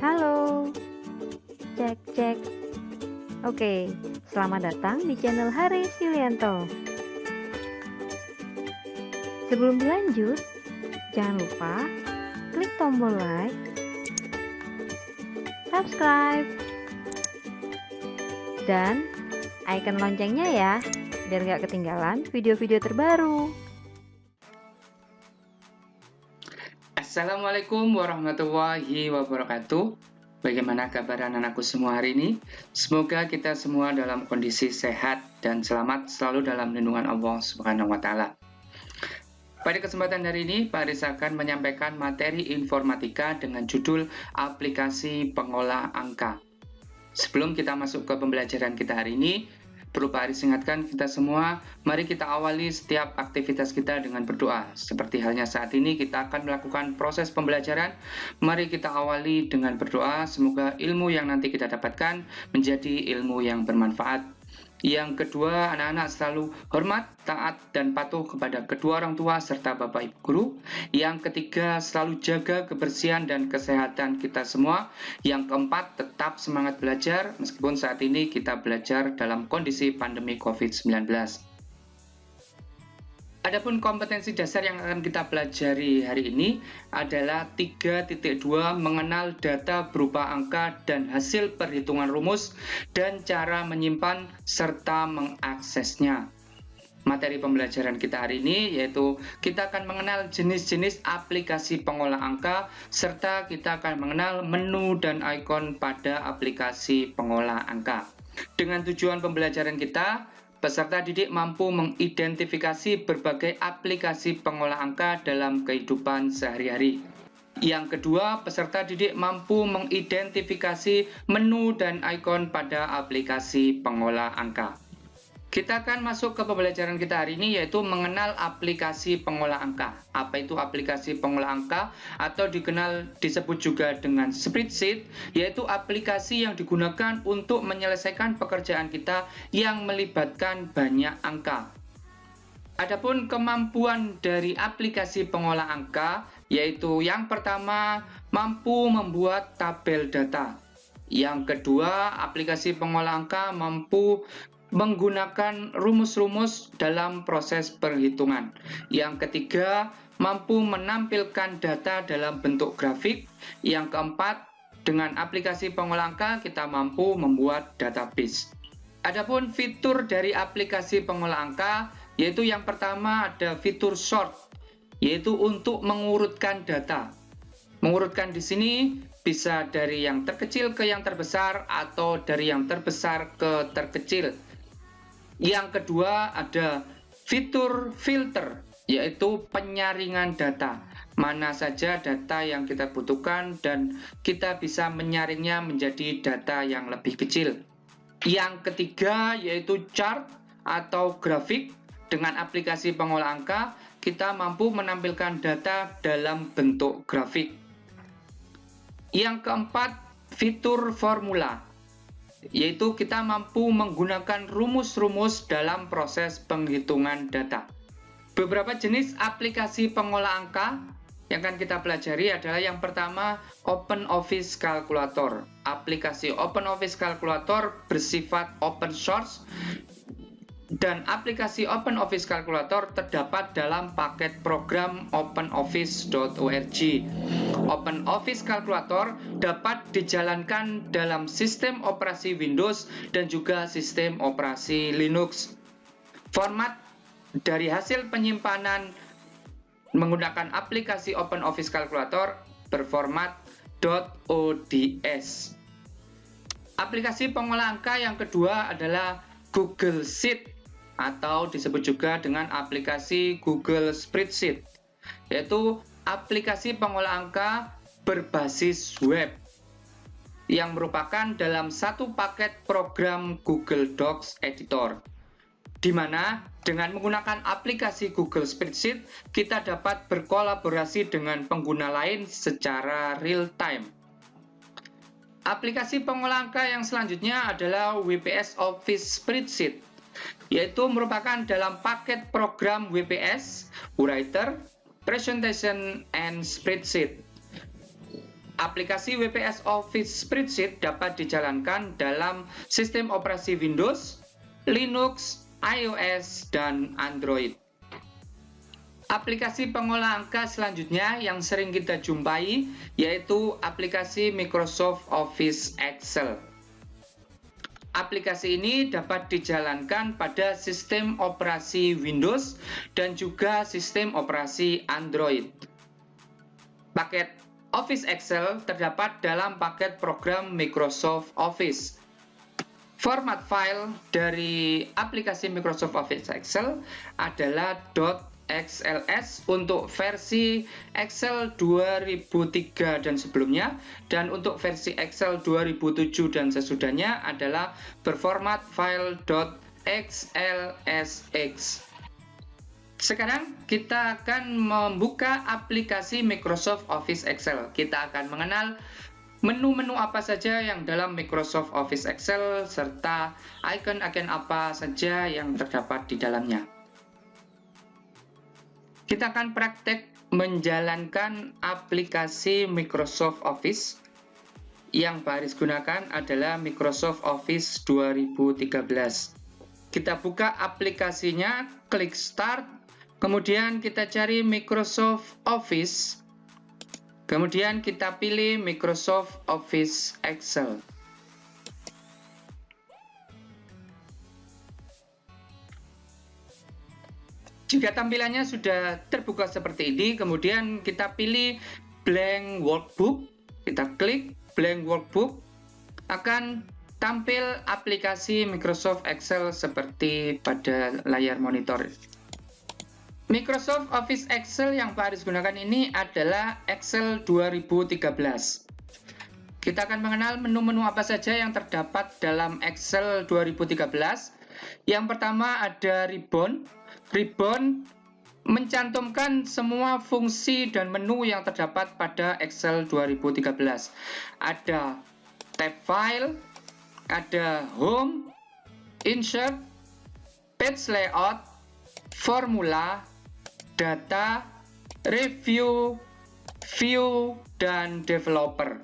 Halo, cek cek. Oke, selamat datang di channel Haris Yulianto. Sebelum dilanjut, jangan lupa klik tombol like, subscribe, dan icon loncengnya ya, biar gak ketinggalan video-video terbaru. Assalamualaikum warahmatullahi wabarakatuh. Bagaimana kabar anak-anakku semua hari ini? Semoga kita semua dalam kondisi sehat dan selamat selalu dalam lindungan Allah Subhanahu wa Ta'ala. Pada kesempatan hari ini, Pak Aris akan menyampaikan materi informatika dengan judul aplikasi pengolah angka. Sebelum kita masuk ke pembelajaran kita hari ini, perlu Pak Aris ingatkan kita semua, mari kita awali setiap aktivitas kita dengan berdoa. Seperti halnya saat ini kita akan melakukan proses pembelajaran, mari kita awali dengan berdoa, semoga ilmu yang nanti kita dapatkan menjadi ilmu yang bermanfaat. Yang kedua, anak-anak selalu hormat, taat, dan patuh kepada kedua orang tua serta Bapak Ibu Guru. Yang ketiga, selalu jaga kebersihan dan kesehatan kita semua. Yang keempat, tetap semangat belajar meskipun saat ini kita belajar dalam kondisi pandemi COVID-19. Adapun kompetensi dasar yang akan kita pelajari hari ini adalah 3.2 mengenal data berupa angka dan hasil perhitungan rumus dan cara menyimpan serta mengaksesnya. Materi pembelajaran kita hari ini yaitu kita akan mengenal jenis-jenis aplikasi pengolah angka serta kita akan mengenal menu dan ikon pada aplikasi pengolah angka. Dengan tujuan pembelajaran kita, peserta didik mampu mengidentifikasi berbagai aplikasi pengolah angka dalam kehidupan sehari-hari. Yang kedua, peserta didik mampu mengidentifikasi menu dan ikon pada aplikasi pengolah angka. Kita akan masuk ke pembelajaran kita hari ini yaitu mengenal aplikasi pengolah angka. Apa itu aplikasi pengolah angka atau disebut juga dengan spreadsheet, yaitu aplikasi yang digunakan untuk menyelesaikan pekerjaan kita yang melibatkan banyak angka. Adapun kemampuan dari aplikasi pengolah angka yaitu yang pertama mampu membuat tabel data. Yang kedua, aplikasi pengolah angka mampu menggunakan rumus-rumus dalam proses perhitungan. Yang ketiga, mampu menampilkan data dalam bentuk grafik. Yang keempat, dengan aplikasi pengolah angka kita mampu membuat database. Adapun fitur dari aplikasi pengolah angka, yaitu yang pertama ada fitur sort, yaitu untuk mengurutkan data. Mengurutkan di sini bisa dari yang terkecil ke yang terbesar atau dari yang terbesar ke terkecil. Yang kedua ada fitur filter, yaitu penyaringan data. Mana saja data yang kita butuhkan dan kita bisa menyaringnya menjadi data yang lebih kecil. Yang ketiga yaitu chart atau grafik. Dengan aplikasi pengolah angka, kita mampu menampilkan data dalam bentuk grafik. Yang keempat, fitur formula, yaitu kita mampu menggunakan rumus-rumus dalam proses penghitungan data. Beberapa jenis aplikasi pengolah angka yang akan kita pelajari adalah yang pertama, OpenOffice Calculator. Aplikasi OpenOffice Calculator bersifat open source dan aplikasi OpenOffice Calculator terdapat dalam paket program openoffice.org. OpenOffice Calculator dapat dijalankan dalam sistem operasi Windows dan juga sistem operasi Linux. Format dari hasil penyimpanan menggunakan aplikasi OpenOffice Calculator berformat .ods. Aplikasi pengolah angka yang kedua adalah Google Sheet atau disebut juga dengan aplikasi Google Spreadsheet, yaitu aplikasi pengolah angka berbasis web yang merupakan dalam satu paket program Google Docs Editor, di mana dengan menggunakan aplikasi Google Spreadsheet kita dapat berkolaborasi dengan pengguna lain secara real time. Aplikasi pengolah angka yang selanjutnya adalah WPS Office Spreadsheet, yaitu merupakan dalam paket program WPS, Writer, Presentation, and Spreadsheet. Aplikasi WPS Office Spreadsheet dapat dijalankan dalam sistem operasi Windows, Linux, iOS, dan Android. Aplikasi pengolah angka selanjutnya yang sering kita jumpai yaitu aplikasi Microsoft Office Excel. Aplikasi ini dapat dijalankan pada sistem operasi Windows dan juga sistem operasi Android. Paket Office Excel terdapat dalam paket program Microsoft Office. Format file dari aplikasi Microsoft Office Excel adalah .xls untuk versi Excel 2003 dan sebelumnya, dan untuk versi Excel 2007 dan sesudahnya adalah berformat file .xlsx. Sekarang kita akan membuka aplikasi Microsoft Office Excel. Kita akan mengenal menu-menu apa saja yang dalam Microsoft Office Excel serta icon-icon apa saja yang terdapat di dalamnya. Kita akan praktek menjalankan aplikasi Microsoft Office. Yang Pak Haris gunakan adalah Microsoft Office 2013. Kita buka aplikasinya, klik Start. Kemudian kita cari Microsoft Office, kemudian kita pilih Microsoft Office Excel. Jika tampilannya sudah terbuka seperti ini, kemudian kita pilih Blank Workbook, kita klik Blank Workbook, akan tampil aplikasi Microsoft Excel seperti pada layar monitor. Microsoft Office Excel yang Pak Haris gunakan ini adalah Excel 2013. Kita akan mengenal menu-menu apa saja yang terdapat dalam Excel 2013. Yang pertama ada Ribbon. Ribbon mencantumkan semua fungsi dan menu yang terdapat pada Excel 2013. Ada tab file, ada Home, Insert, Page Layout, Formula, Data, Review, View, dan Developer.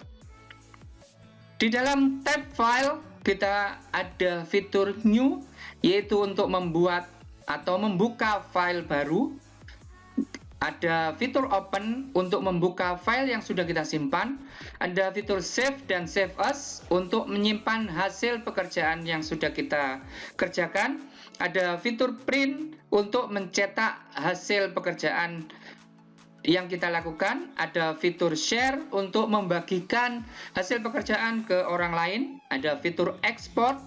Di dalam tab file kita ada fitur New, yaitu untuk membuat atau membuka file baru. Ada fitur Open untuk membuka file yang sudah kita simpan. Ada fitur Save dan Save As untuk menyimpan hasil pekerjaan yang sudah kita kerjakan. Ada fitur Print untuk mencetak hasil pekerjaan yang kita lakukan. Ada fitur Share untuk membagikan hasil pekerjaan ke orang lain. Ada fitur Export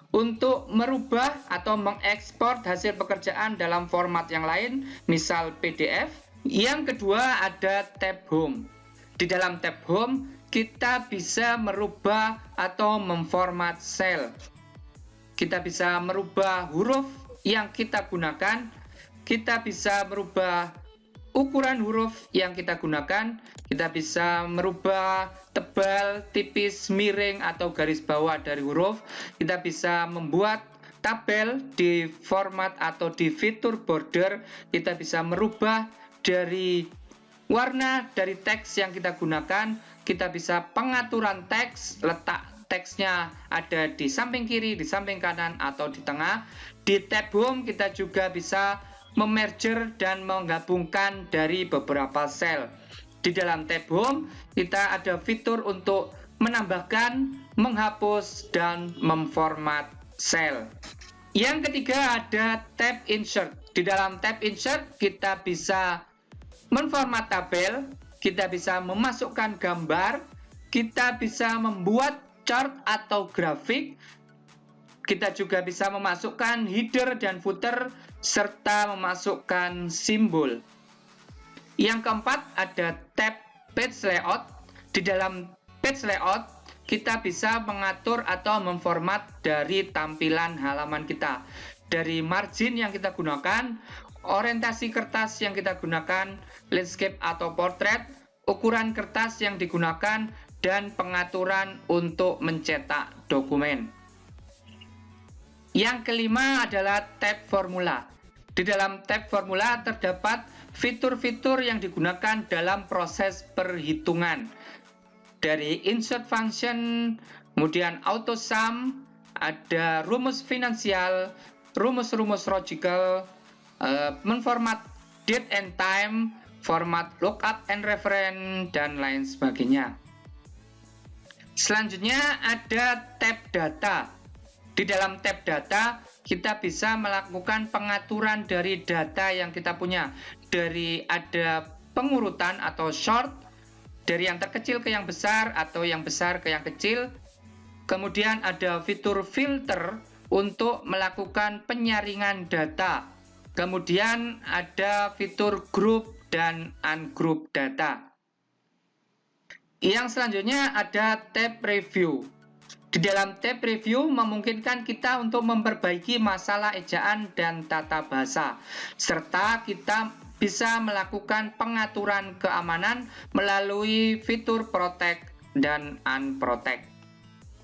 untuk merubah atau mengekspor hasil pekerjaan dalam format yang lain, misal PDF. Yang kedua ada tab Home. Di dalam tab Home kita bisa merubah atau memformat sel. Kita bisa merubah huruf yang kita gunakan, kita bisa merubah ukuran huruf yang kita gunakan, kita bisa merubah tebal, tipis, miring, atau garis bawah dari huruf, kita bisa membuat tabel di format atau di fitur border, kita bisa merubah dari warna dari teks yang kita gunakan, kita bisa pengaturan teks, letak teksnya ada di samping kiri, di samping kanan, atau di tengah. Di tab Home kita juga bisa memerger dan menggabungkan dari beberapa sel. Di dalam tab Home kita ada fitur untuk menambahkan, menghapus, dan memformat sel. Yang ketiga ada tab Insert. Di dalam tab Insert kita bisa menformat tabel, kita bisa memasukkan gambar, kita bisa membuat chart atau grafik, kita juga bisa memasukkan header dan footer, serta memasukkan simbol. Yang keempat ada tab Page Layout. Di dalam Page Layout kita bisa mengatur atau memformat dari tampilan halaman kita. Dari margin yang kita gunakan, orientasi kertas yang kita gunakan, landscape atau portrait, ukuran kertas yang digunakan, dan pengaturan untuk mencetak dokumen. Yang kelima adalah tab Formula. Di dalam tab Formula terdapat fitur-fitur yang digunakan dalam proses perhitungan. dari insert function, kemudian auto sum, ada rumus finansial, rumus-rumus logical, menformat date and time, format lookup and reference, dan lain sebagainya. Selanjutnya ada tab data. Di dalam tab data, kita bisa melakukan pengaturan dari data yang kita punya. Dari ada pengurutan atau sort, dari yang terkecil ke yang besar atau yang besar ke yang kecil. Kemudian ada fitur filter untuk melakukan penyaringan data. Kemudian ada fitur group dan ungroup data. Yang selanjutnya ada tab review. Di dalam tab review memungkinkan kita untuk memperbaiki masalah ejaan dan tata bahasa, serta kita bisa melakukan pengaturan keamanan melalui fitur protect dan unprotect.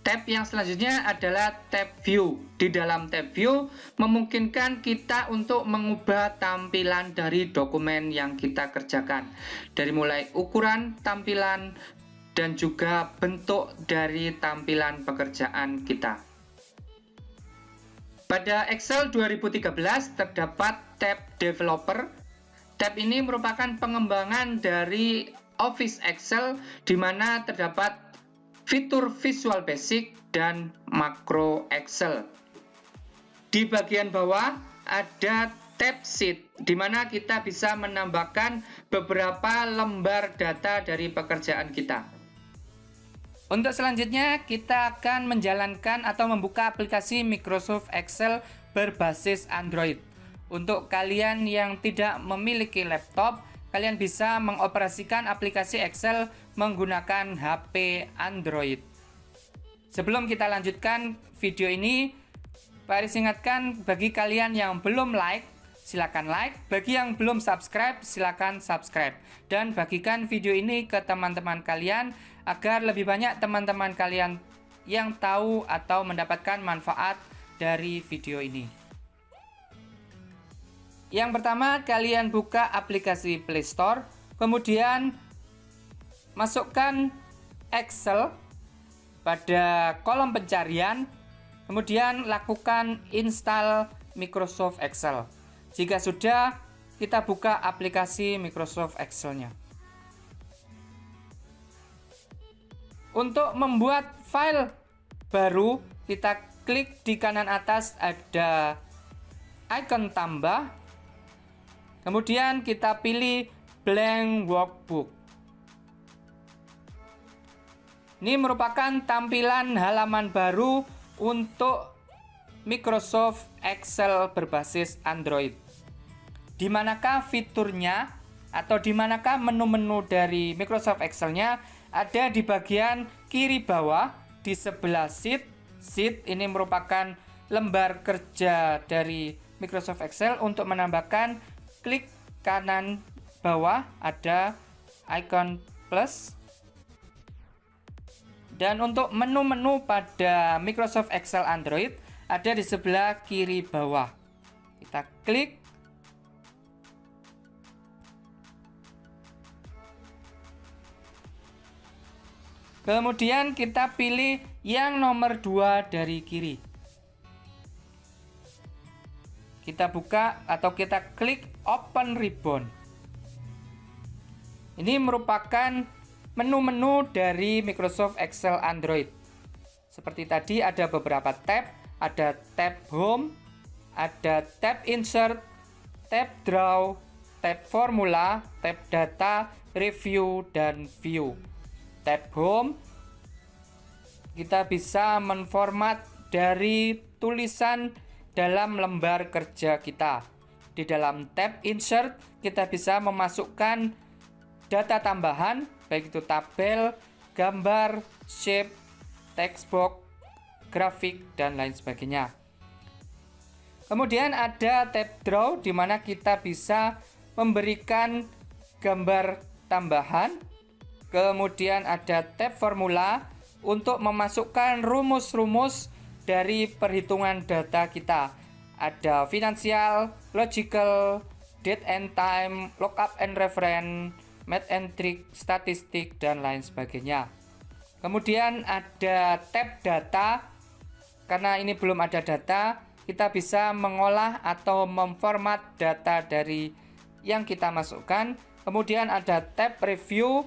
Tab yang selanjutnya adalah tab view. Di dalam tab view memungkinkan kita untuk mengubah tampilan dari dokumen yang kita kerjakan. Dari mulai ukuran tampilan dan juga bentuk dari tampilan pekerjaan kita. Pada Excel 2013 terdapat tab developer. Tab ini merupakan pengembangan dari Office Excel di mana terdapat fitur Visual Basic dan makro Excel. Di bagian bawah ada tab sheet, di mana kita bisa menambahkan beberapa lembar data dari pekerjaan kita. Untuk selanjutnya, kita akan menjalankan atau membuka aplikasi Microsoft Excel berbasis Android. Untuk kalian yang tidak memiliki laptop, kalian bisa mengoperasikan aplikasi Excel menggunakan HP Android. Sebelum kita lanjutkan video ini, Pak Aris ingatkan bagi kalian yang belum like, silakan like. Bagi yang belum subscribe, silakan subscribe. Dan bagikan video ini ke teman-teman kalian agar lebih banyak teman-teman kalian yang tahu atau mendapatkan manfaat dari video ini. Yang pertama, kalian buka aplikasi Play Store, kemudian masukkan Excel pada kolom pencarian, kemudian lakukan install Microsoft Excel. Jika sudah, kita buka aplikasi Microsoft Excel-nya. Untuk membuat file baru, kita klik di kanan atas ada icon tambah. Kemudian kita pilih blank workbook. Ini merupakan tampilan halaman baru untuk Microsoft Excel berbasis Android. Di manakah fiturnya atau di manakah menu-menu dari Microsoft Excel-nya? Ada di bagian kiri bawah di sebelah sheet. Sheet ini merupakan lembar kerja dari Microsoft Excel. Untuk menambahkan, klik kanan bawah ada icon plus. Dan untuk menu-menu pada Microsoft Excel Android ada di sebelah kiri bawah. Kita klik. Kemudian kita pilih yang nomor 2 dari kiri. Kita buka atau kita klik Open Ribbon. Ini merupakan menu-menu dari Microsoft Excel Android. Seperti tadi ada beberapa tab, ada tab Home, ada tab Insert, tab Draw, tab Formula, tab Data, Review, dan View. Tab Home, kita bisa menformat dari tulisan dalam lembar kerja kita. Di dalam tab Insert, kita bisa memasukkan data tambahan, baik itu tabel, gambar, shape, text box, grafik, dan lain sebagainya. Kemudian ada tab Draw, di mana kita bisa memberikan gambar tambahan. Kemudian ada tab Formula untuk memasukkan rumus-rumus dari perhitungan data kita. Ada finansial, logical, date and time, lookup and reference, math and trick, statistik, dan lain sebagainya. Kemudian ada tab data. Karena ini belum ada data, kita bisa mengolah atau memformat data dari yang kita masukkan. Kemudian ada tab review.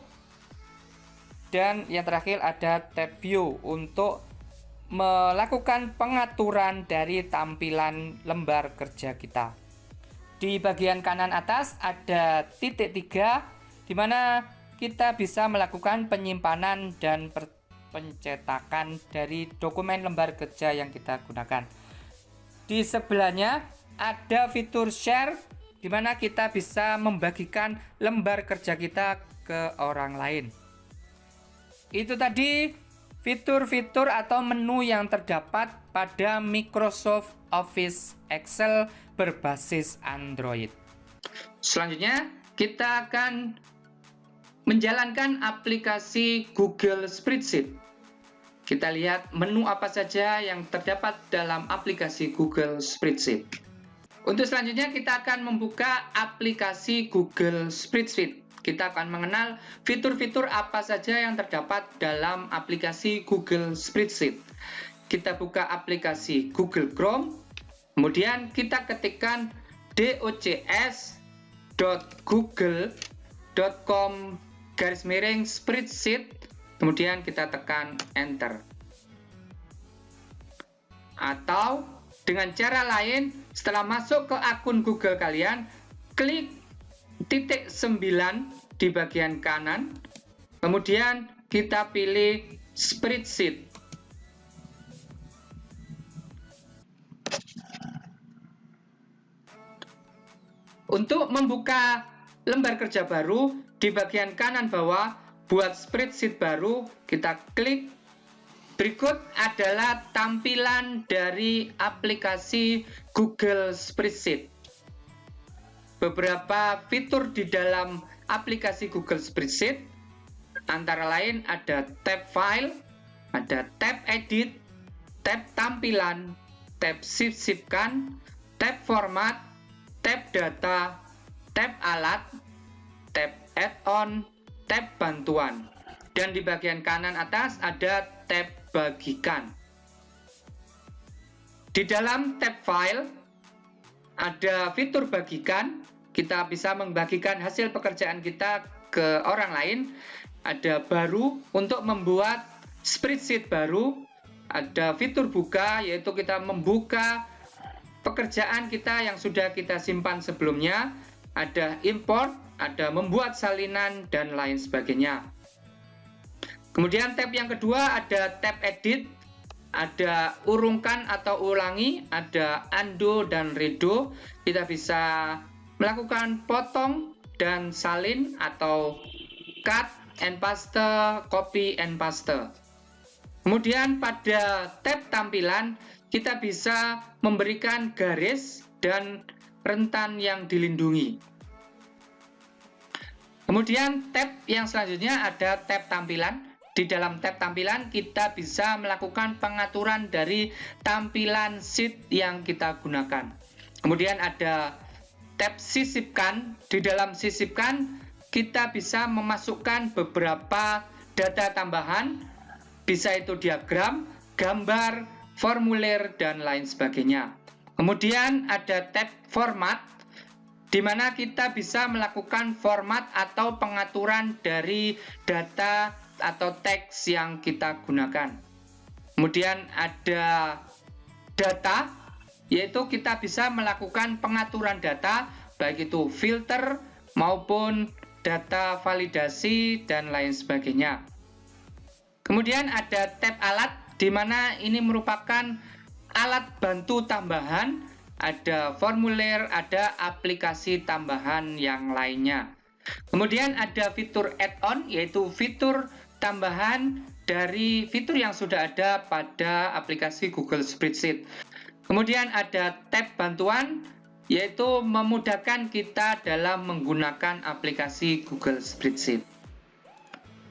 Dan yang terakhir ada tab view untuk melakukan pengaturan dari tampilan lembar kerja kita. Di bagian kanan atas ada titik 3, di mana kita bisa melakukan penyimpanan dan pencetakan dari dokumen lembar kerja yang kita gunakan. Di sebelahnya ada fitur share, di mana kita bisa membagikan lembar kerja kita ke orang lain. Itu tadi fitur-fitur atau menu yang terdapat pada Microsoft Office Excel berbasis Android. Selanjutnya, kita akan menjalankan aplikasi Google Spreadsheet. Kita lihat menu apa saja yang terdapat dalam aplikasi Google Spreadsheet. Untuk selanjutnya, kita akan membuka aplikasi Google Spreadsheet. Kita akan mengenal fitur-fitur apa saja yang terdapat dalam aplikasi Google Spreadsheet. Kita buka aplikasi Google Chrome, kemudian kita ketikkan docs.google.com/spreadsheet, kemudian kita tekan Enter. Atau dengan cara lain, setelah masuk ke akun Google kalian, klik titik 9 di bagian kanan, kemudian kita pilih Spreadsheet. Untuk membuka lembar kerja baru, di bagian kanan bawah, buat spreadsheet baru, kita klik. Berikut adalah tampilan dari aplikasi Google Spreadsheet. Beberapa fitur di dalam aplikasi Google Spreadsheet antara lain ada tab file, ada tab edit, tab tampilan, tab sisipkan, tab format, tab data, tab alat, tab add-on, tab bantuan. Dan di bagian kanan atas ada tab bagikan. Di dalam tab file ada fitur bagikan. Kita bisa membagikan hasil pekerjaan kita ke orang lain. Ada baru untuk membuat spreadsheet baru. Ada fitur buka, yaitu kita membuka pekerjaan kita yang sudah kita simpan sebelumnya. Ada import, ada membuat salinan, dan lain sebagainya. Kemudian tab yang kedua ada tab edit. Ada urungkan atau ulangi, ada undo dan redo. Kita bisa melakukan potong dan salin atau cut and paste, copy and paste. Kemudian pada tab tampilan kita bisa memberikan garis dan rentan yang dilindungi. Kemudian tab yang selanjutnya ada tab tampilan. Di dalam tab tampilan kita bisa melakukan pengaturan dari tampilan sheet yang kita gunakan. Kemudian ada tab sisipkan. Di dalam sisipkan kita bisa memasukkan beberapa data tambahan, bisa itu diagram, gambar, formulir, dan lain sebagainya. Kemudian ada tab format, di mana kita bisa melakukan format atau pengaturan dari data atau teks yang kita gunakan. Kemudian ada data, yaitu kita bisa melakukan pengaturan data, baik itu filter maupun data validasi dan lain sebagainya. Kemudian ada tab alat, di mana ini merupakan alat bantu tambahan, ada formulir, ada aplikasi tambahan yang lainnya. Kemudian ada fitur add-on, yaitu fitur tambahan dari fitur yang sudah ada pada aplikasi Google Spreadsheet. Kemudian ada tab bantuan, yaitu memudahkan kita dalam menggunakan aplikasi Google Spreadsheet.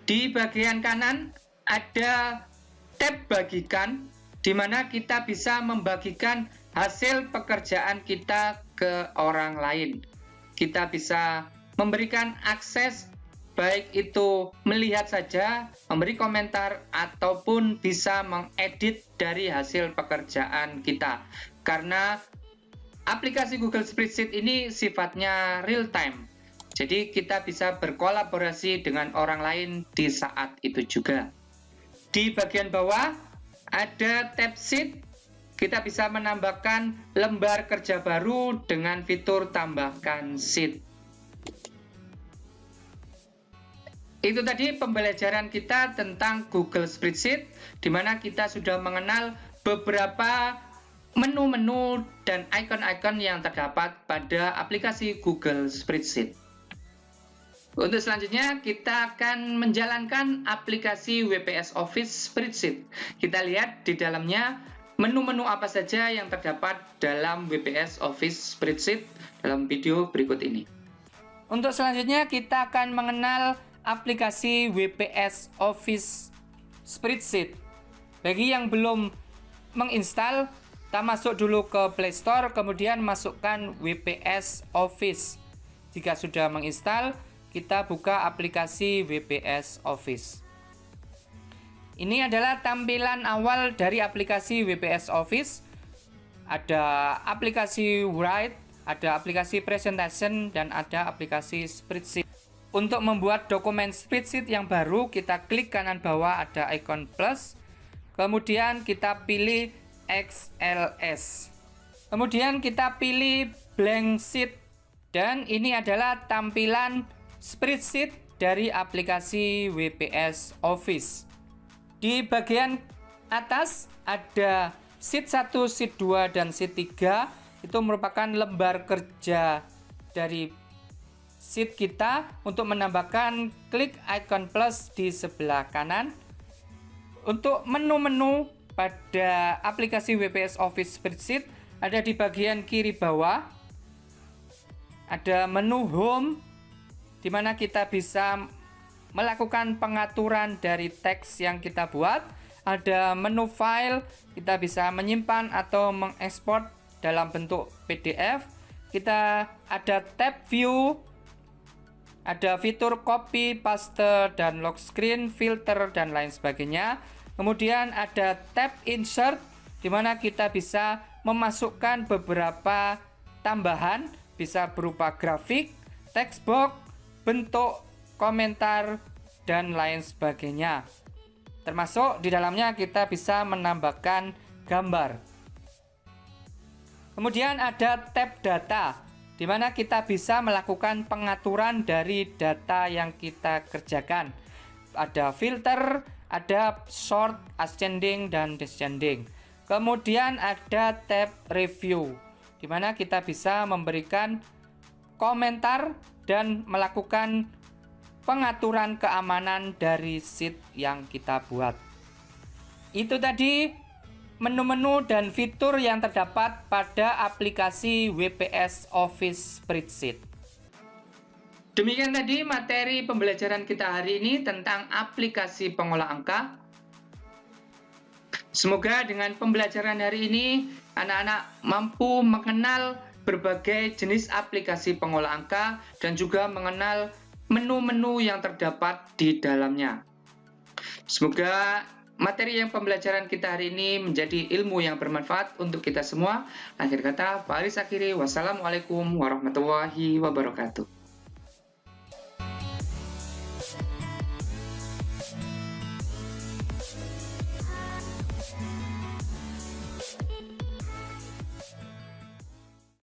Di bagian kanan ada tab bagikan, di mana kita bisa membagikan hasil pekerjaan kita ke orang lain. Kita bisa memberikan akses baik itu melihat saja, memberi komentar, ataupun bisa mengedit dari hasil pekerjaan kita. Karena aplikasi Google Spreadsheet ini sifatnya real time. Jadi kita bisa berkolaborasi dengan orang lain di saat itu juga. Di bagian bawah ada tab Sheet. Kita bisa menambahkan lembar kerja baru dengan fitur tambahkan sheet. Itu tadi pembelajaran kita tentang Google Spreadsheet, di mana kita sudah mengenal beberapa menu-menu dan icon-icon yang terdapat pada aplikasi Google Spreadsheet. Untuk selanjutnya, kita akan menjalankan aplikasi WPS Office Spreadsheet. Kita lihat di dalamnya menu-menu apa saja yang terdapat dalam WPS Office Spreadsheet dalam video berikut ini. Untuk selanjutnya, kita akan mengenal aplikasi WPS Office Spreadsheet. Bagi yang belum menginstal, kita masuk dulu ke Play Store, kemudian masukkan WPS Office. Jika sudah menginstal, kita buka aplikasi WPS Office. Ini adalah tampilan awal dari aplikasi WPS Office. Ada aplikasi Write, ada aplikasi Presentation, dan ada aplikasi Spreadsheet. Untuk membuat dokumen spreadsheet yang baru, kita klik kanan bawah ada icon plus. Kemudian kita pilih XLS. Kemudian kita pilih blank sheet. Dan ini adalah tampilan spreadsheet dari aplikasi WPS Office. Di bagian atas ada sheet 1, sheet 2, dan sheet 3. Itu merupakan lembar kerja dari sheet kita. Untuk menambahkan, klik icon plus di sebelah kanan. Untuk menu-menu pada aplikasi WPS Office Spreadsheet ada di bagian kiri bawah. Ada menu Home, di mana kita bisa melakukan pengaturan dari teks yang kita buat. Ada menu file, kita bisa menyimpan atau mengekspor dalam bentuk PDF. Kita ada tab view, ada fitur copy, paste, dan lock screen, filter, dan lain sebagainya. Kemudian ada tab insert, di mana kita bisa memasukkan beberapa tambahan, bisa berupa grafik, text box, bentuk, komentar, dan lain sebagainya. Termasuk di dalamnya kita bisa menambahkan gambar. Kemudian ada tab data, di mana kita bisa melakukan pengaturan dari data yang kita kerjakan. Ada filter, ada sort, ascending, dan descending. Kemudian ada tab review, di mana kita bisa memberikan komentar dan melakukan pengaturan keamanan dari sheet yang kita buat. Itu tadi menu-menu dan fitur yang terdapat pada aplikasi WPS Office Spreadsheet. Demikian tadi materi pembelajaran kita hari ini tentang aplikasi pengolah angka. Semoga dengan pembelajaran hari ini anak-anak mampu mengenal berbagai jenis aplikasi pengolah angka dan juga mengenal menu-menu yang terdapat di dalamnya. Semoga materi yang pembelajaran kita hari ini menjadi ilmu yang bermanfaat untuk kita semua. Akhir kata, Pak Aris akhiri. Wassalamualaikum warahmatullahi wabarakatuh.